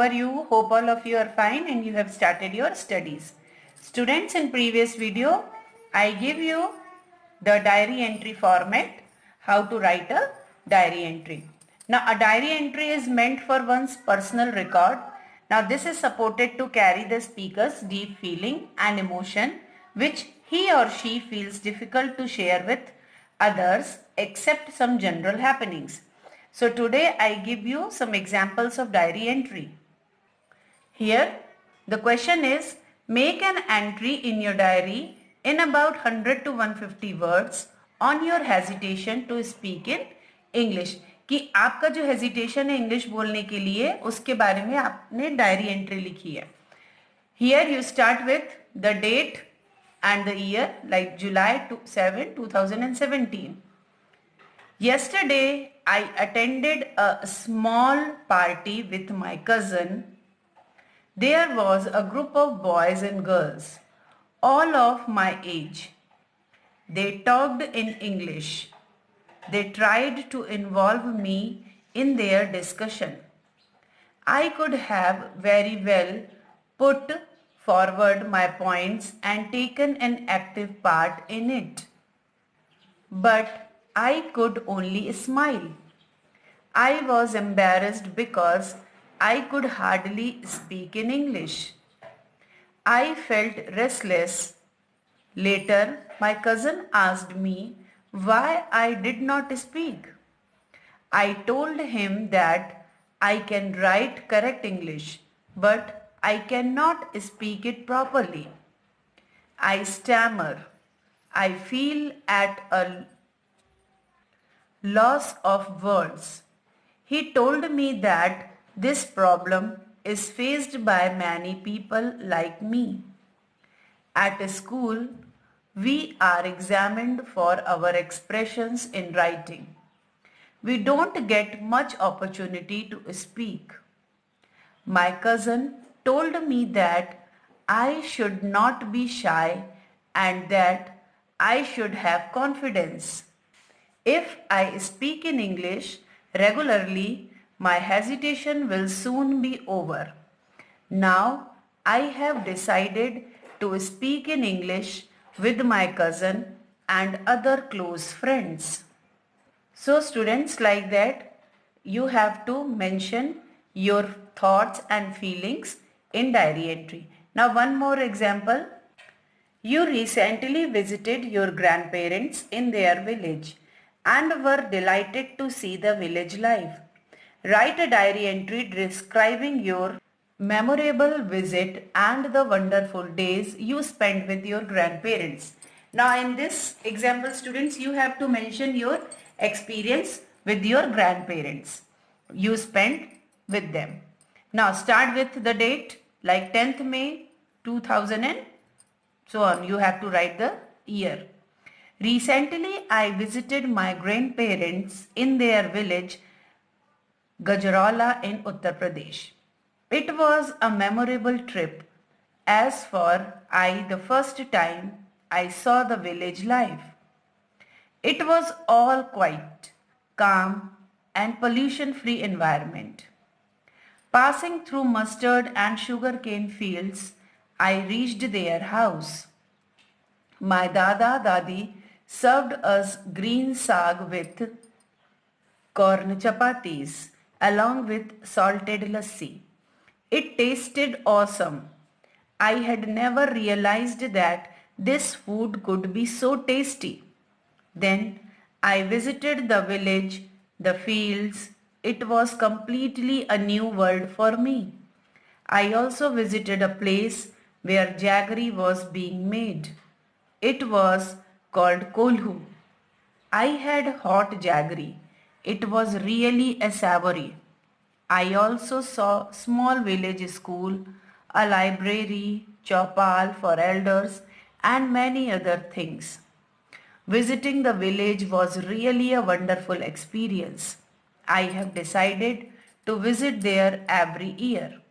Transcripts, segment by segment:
are you? Hope all of you are fine and you have started your studies. Students, in previous video, I give you the diary entry format, how to write a diary entry. Now, a diary entry is meant for one's personal record. Now, this is supported to carry the speaker's deep feeling and emotion which he or she feels difficult to share with others except some general happenings. So today I give you some examples of diary entry. Here the question is, make an entry in your diary in about 100 to 150 words on your hesitation to speak in English. कि आपका जो hesitation है English बोलने के लिए उसके बारे में आपने डायरी एंट्री लिखी है. Here you start with the date and the year, like July 7, 2017. Yesterday, I attended a small party with my cousin. There was a group of boys and girls, all of my age. They talked in English. They tried to involve me in their discussion. I could have very well put forward my points and taken an active part in it. But I could only smile. I was embarrassed because I could hardly speak in English. I felt restless. Later, my cousin asked me why I did not speak. I told him that I can write correct English, but I cannot speak it properly. I stammer. I feel at a loss of words. He told me that this problem is faced by many people like me. At school, we are examined for our expressions in writing. We don't get much opportunity to speak. My cousin told me that I should not be shy and that I should have confidence. If I speak in English regularly, my hesitation will soon be over. Now I have decided to speak in English with my cousin and other close friends. So students, like that, you have to mention your thoughts and feelings in diary entry. Now one more example. You recently visited your grandparents in their village and were delighted to see the village life. Write a diary entry describing your memorable visit and the wonderful days you spent with your grandparents. Now in this example, students, you have to mention your experience with your grandparents. You spent with them. Now start with the date, like 10th May 2000 and so on. You have to write the year. Recently, I visited my grandparents in their village, Gajrala in Uttar Pradesh. It was a memorable trip as for I the first time I saw the village life. It was all quiet, calm and pollution-free environment. Passing through mustard and sugarcane fields, I reached their house. My Dada Dadi served us green saag with corn chapatis along with salted lassi. It tasted awesome. I had never realized that this food could be so tasty. Then I visited the village, the fields. It was completely a new world for me. I also visited a place where jaggery was being made. It was called Kolhu. I had hot jaggery. It was really a savory. I also saw small village school, a library, chopal for elders and many other things. Visiting the village was really a wonderful experience. I have decided to visit there every year.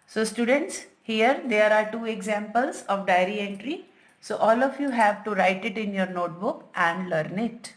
So students, here there are two examples of diary entry. So all of you have to write it in your notebook and learn it.